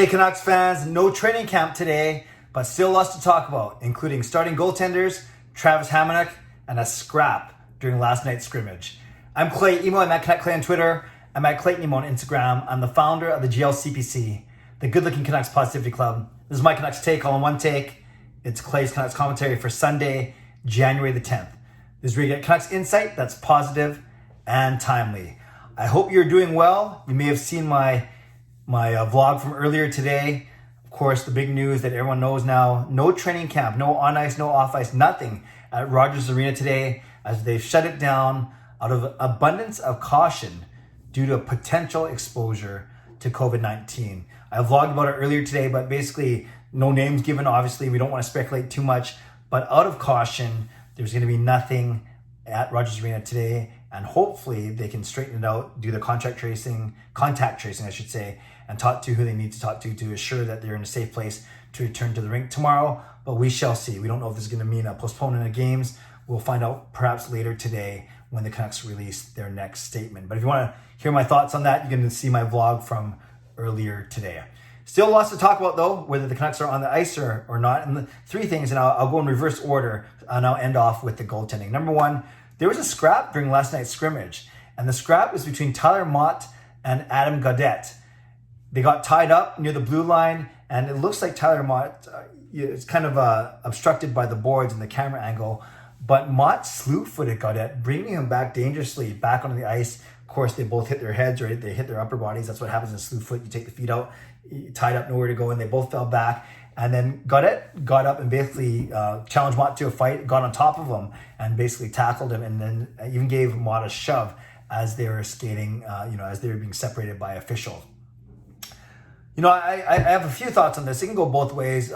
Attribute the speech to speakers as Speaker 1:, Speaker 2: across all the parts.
Speaker 1: Hey Canucks fans, no training camp today, but still lots to talk about, including starting goaltenders, Travis Hamonic, and a scrap during last night's scrimmage. I'm Clay Emo, I'm at Canuck Clay on Twitter, I'm at Clayton Emo on Instagram. I'm the founder of the GLCPC, the Good Looking Canucks Positivity Club. This is my Canucks take, all in one take. It's Clay's Canucks commentary for Sunday, January the 10th. This is where you get Canucks insight that's positive and timely. I hope you're doing well. You may have seen my vlog from earlier today. Of course, the big news that everyone knows now, no training camp, no on ice, no off ice, nothing at Rogers Arena today as they've shut it down out of abundance of caution due to a potential exposure to COVID-19. I vlogged about it earlier today, but basically no names given. Obviously, we don't want to speculate too much, but out of caution, there's going to be nothing at Rogers Arena today, and hopefully they can straighten it out, do the contact tracing, I should say, and talk to who they need to talk to assure that they're in a safe place to return to the rink tomorrow. But we shall see. We don't know if this is going to mean a postponement of games. We'll find out perhaps later today when the Canucks release their next statement. But if you want to hear my thoughts on that, you can see my vlog from earlier today. Still lots to talk about though, whether the Canucks are on the ice or not. And the three things, and I'll go in reverse order, and I'll end off with the goaltending. Number one, there was a scrap during last night's scrimmage, and the scrap was between Tyler Motte and Adam Gaudette. They got tied up near the blue line, and it looks like Tyler Motte is kind of obstructed by the boards and the camera angle, but Motte slew-footed Gaudette, bringing him back dangerously back onto the ice. Of course, they both hit their heads, or they hit their upper bodies. That's what happens in slew foot. You take the feet out, tied up, nowhere to go, and they both fell back. And then Gaudette got up and basically challenged Motte to a fight, got on top of him, and basically tackled him, and then even gave Motte a shove as they were skating, as they were being separated by officials. I have a few thoughts on this. It can go both ways.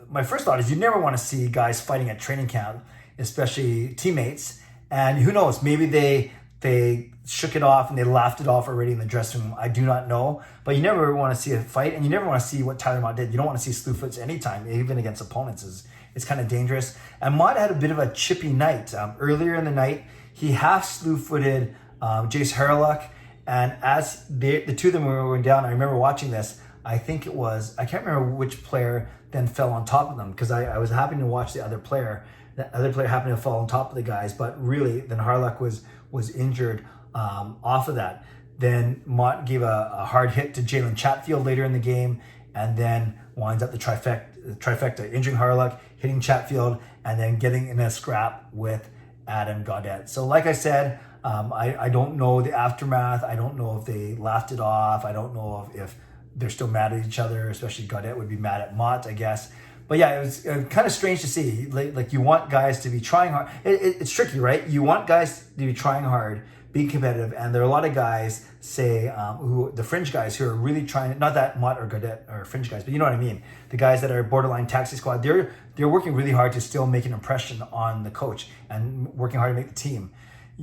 Speaker 1: My first thought is you never want to see guys fighting at training camp, especially teammates. And who knows, maybe they shook it off and they laughed it off already in the dressing room. I do not know. But you never want to see a fight, and you never want to see what Tyler Motte did. You don't want to see slew foots anytime, even against opponents. It's kind of dangerous. And Motte had a bit of a chippy night. Earlier in the night, he half slew-footed Jace Harlock. And as the two of them were going down, I remember watching this. I think it was, I can't remember which player then fell on top of them, because I was happy to watch the other player. The other player happened to fall on top of the guys, but really then Harlock was injured off of that. Then Motte gave a hard hit to Jalen Chatfield later in the game, and then winds up the trifecta, injuring Harlock, hitting Chatfield, and then getting in a scrap with Adam Gaudette. So like I said, I don't know the aftermath. I don't know if they laughed it off. I don't know if they're still mad at each other, especially Gaudette would be mad at Motte, I guess. But yeah, it was kind of strange to see. Like you want guys to be trying hard. It's tricky, right? You want guys to be trying hard, being competitive, and there are a lot of guys, the fringe guys who are really trying. Not that Motte or Gaudette are fringe guys, but you know what I mean. The guys that are borderline taxi squad, they're working really hard to still make an impression on the coach and working hard to make the team.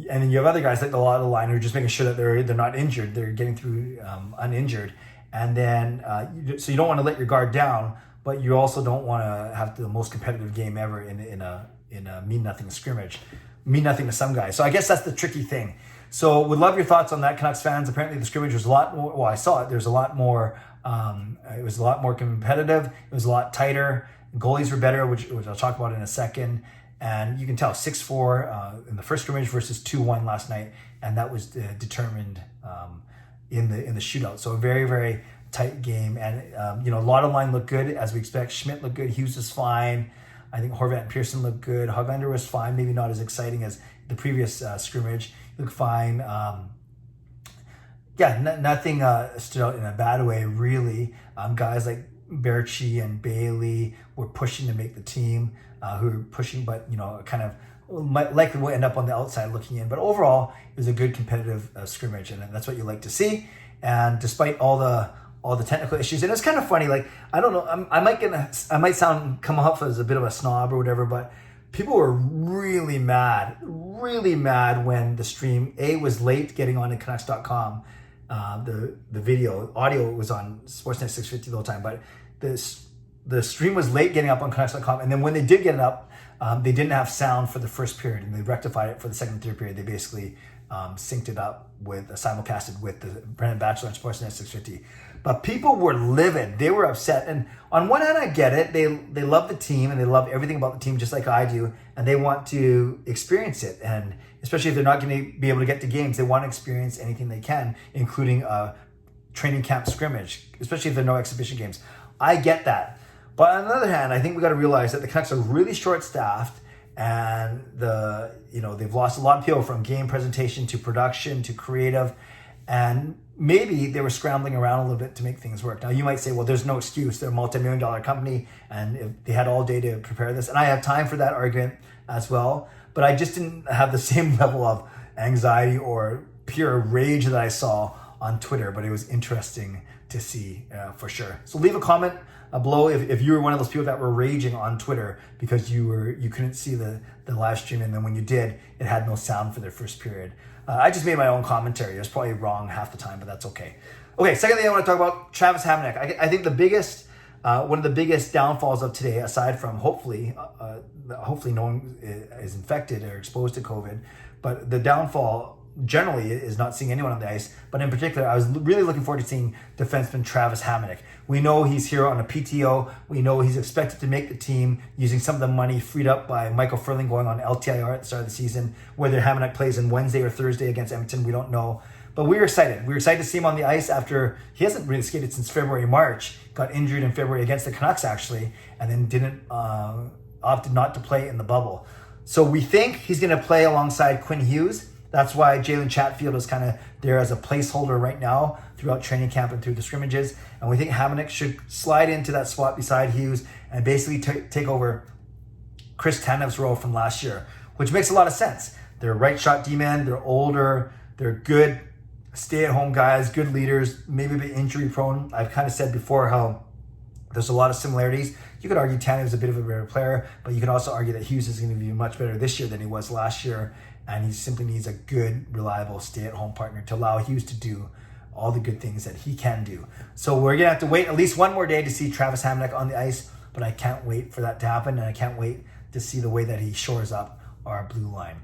Speaker 1: And then you have other guys like the lot of the line who are just making sure that they're not injured, they're getting through uninjured. And then, so you don't want to let your guard down, but you also don't want to have the most competitive game ever in a mean nothing scrimmage, mean nothing to some guys. So I guess that's the tricky thing. So would love your thoughts on that, Canucks fans. Apparently the scrimmage was a lot more, well, I saw it. There's a lot more, it was a lot more competitive. It was a lot tighter. Goalies were better, which I'll talk about in a second. And you can tell 6-4 in the first scrimmage versus 2-1 last night. And that was determined in the shootout. So a very, very tight game. And, a lot of line looked good as we expect. Schmidt looked good. Hughes was fine. I think Horvat and Pearson looked good. Hoglander was fine. Maybe not as exciting as the previous scrimmage. He looked fine. Nothing stood out in a bad way, really. Guys like Berchi and Bailey were pushing to make the team, who were pushing, but, kind of likely will end up on the outside looking in. But overall, it was a good competitive scrimmage, and that's what you like to see. And despite all the technical issues, and it's kind of funny. Like, I don't know, I might come off as a bit of a snob or whatever, but people were really mad when the stream was late getting on to Canucks.com. The audio was on Sportsnet 650 the whole time, but the stream was late getting up on Canucks.com, and then when they did get it up, they didn't have sound for the first period, and they rectified it for the second and third period. They basically synced it up with simulcasted with the Brendan Batchelor on Sportsnet 650. But people were livid. They were upset. And on one hand, I get it. They love the team and they love everything about the team just like I do. And they want to experience it. And especially if they're not going to be able to get to games, they want to experience anything they can, including a training camp scrimmage, especially if there are no exhibition games. I get that. But on the other hand, I think we got to realize that the Canucks are really short-staffed, and they've lost a lot of people from game presentation to production to creative, and maybe they were scrambling around a little bit to make things work. Now you might say, well, there's no excuse. They're a multi-million-dollar company, and if they had all day to prepare this, and I have time for that argument as well. But I just didn't have the same level of anxiety or pure rage that I saw on Twitter. But it was interesting to see for sure. So leave a comment below if you were one of those people that were raging on Twitter because you couldn't see the live stream, and then when you did, it had no sound for their first period. I just made my own commentary. It was probably wrong half the time, but that's okay. Okay, second thing I want to talk about, Travis Hamonic. I think one of the biggest downfalls of today, aside from hopefully no one is infected or exposed to COVID, but the downfall generally is not seeing anyone on the ice. But in particular, I was really looking forward to seeing defenseman Travis Hamonic. We know he's here on a PTO. We know he's expected to make the team using some of the money freed up by Michael Furling going on LTIR at the start of the season. Whether Hamonic plays on Wednesday or Thursday against Edmonton, we don't know. But we were excited. We were excited to see him on the ice after he hasn't really skated since February, March. Got injured in February against the Canucks, actually, and then opted not to play in the bubble. So we think he's going to play alongside Quinn Hughes. That's why Jalen Chatfield is kind of there as a placeholder right now throughout training camp and through the scrimmages. And we think Hamonic should slide into that spot beside Hughes and basically take over Chris Tanev's role from last year, which makes a lot of sense. They're right shot D-men, they're older, they're good stay-at-home guys, good leaders, maybe a bit injury prone. I've kind of said before how there's a lot of similarities. You could argue Tanev's a bit of a better player, but you could also argue that Hughes is going to be much better this year than he was last year. And he simply needs a good, reliable stay-at-home partner to allow Hughes to do all the good things that he can do. So we're going to have to wait at least one more day to see Travis Hamonic on the ice, but I can't wait for that to happen, and I can't wait to see the way that he shores up our blue line.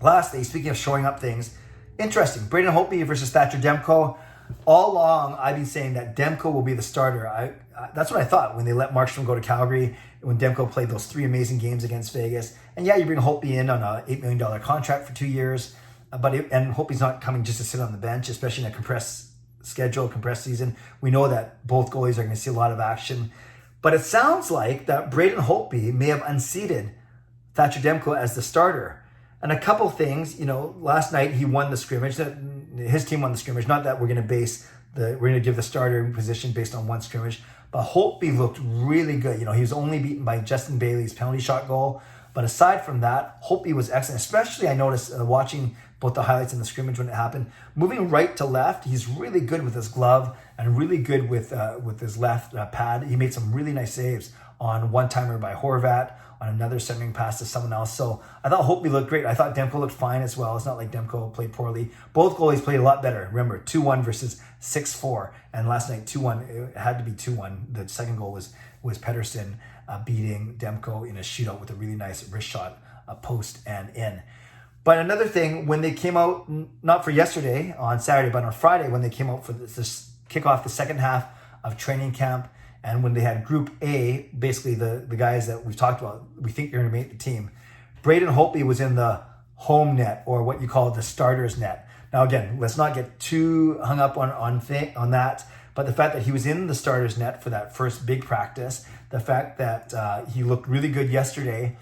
Speaker 1: Lastly, speaking of shoring up things, interesting, Braden Holtby versus Thatcher Demko. All along, I've been saying that Demko will be the starter. That's what I thought when they let Markstrom go to Calgary, when Demko played those 3 amazing games against Vegas. And yeah, you bring Holtby in on a $8 million contract for 2 years, and Holtby's not coming just to sit on the bench, especially in a compressed schedule, compressed season. We know that both goalies are going to see a lot of action. But it sounds like that Braden Holtby may have unseated Thatcher Demko as the starter. And a couple things, last night he won the scrimmage. His team won the scrimmage. Not that we're going to give the starter position based on one scrimmage, but Holtby looked really good. He was only beaten by Justin Bailey's penalty shot goal. But aside from that, Holtby was excellent. Especially I noticed watching both the highlights and the scrimmage when it happened. Moving right to left, he's really good with his glove and really good with his left pad. He made some really nice saves on one-timer by Horvat, on another centering pass to someone else. So I thought Holtby looked great. I thought Demko looked fine as well. It's not like Demko played poorly. Both goalies played a lot better. Remember, 2-1 versus 6-4. And last night, 2-1, it had to be 2-1. The second goal was Pettersson beating Demko in a shootout with a really nice wrist shot, post and in. But another thing, when they came out, not for yesterday on Saturday, but on Friday, when they came out for this kick off the second half of training camp, and when they had Group A, basically the guys that we've talked about, we think are going to make the team, Braden Holtby was in the home net, or what you call the starter's net. Now again, let's not get too hung up on that, but the fact that he was in the starter's net for that first big practice, the fact that he looked really good yesterday,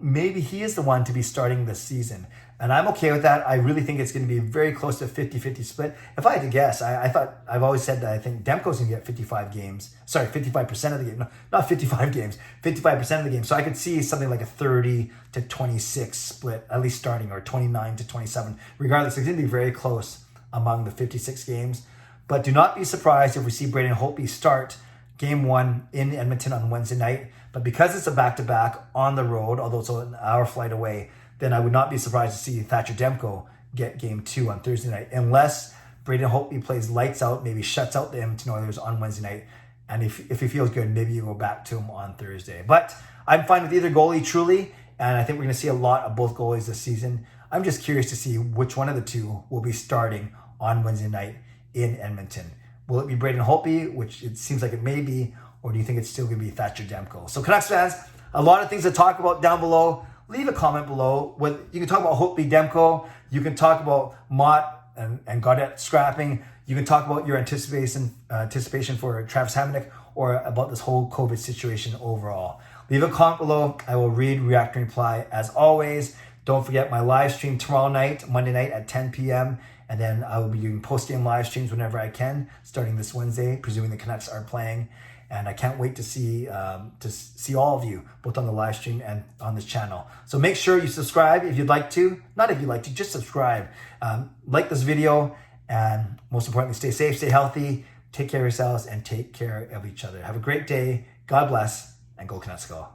Speaker 1: maybe he is the one to be starting this season. And I'm okay with that. I really think it's going to be very close to a 50-50 split. If I had to guess, I've always said that I think Demko's going to get 55% of the game. No, not 55 games, 55% of the game. So I could see something like a 30-26 split, at least starting, or 29-27. Regardless, it's going to be very close among the 56 games. But do not be surprised if we see Braden Holtby start Game 1 in Edmonton on Wednesday night. But because it's a back-to-back on the road, although it's an hour flight away, then I would not be surprised to see Thatcher Demko get Game 2 on Thursday night, unless Braden Holtby plays lights out, maybe shuts out the Edmonton Oilers on Wednesday night. And if he feels good, maybe you go back to him on Thursday. But I'm fine with either goalie, truly, and I think we're going to see a lot of both goalies this season. I'm just curious to see which one of the two will be starting on Wednesday night in Edmonton. Will it be Braden Holtby, which it seems like it may be, or do you think it's still going to be Thatcher Demko? So Canucks fans, a lot of things to talk about down below. Leave a comment below. You can talk about Holtby, Demko. You can talk about Motte and Gaudette scrapping. You can talk about your anticipation for Travis Hamonic, or about this whole COVID situation overall. Leave a comment below. I will read, react, and reply as always. Don't forget my live stream tomorrow night, Monday night at 10 p.m. And then I will be doing post-game live streams whenever I can, starting this Wednesday, presuming the Canucks are playing. And I can't wait to see all of you, both on the live stream and on this channel. So make sure you subscribe if you'd like to. Not if you'd like to, just subscribe. Like this video, and most importantly, stay safe, stay healthy, take care of yourselves, and take care of each other. Have a great day. God bless, and go Canucks go.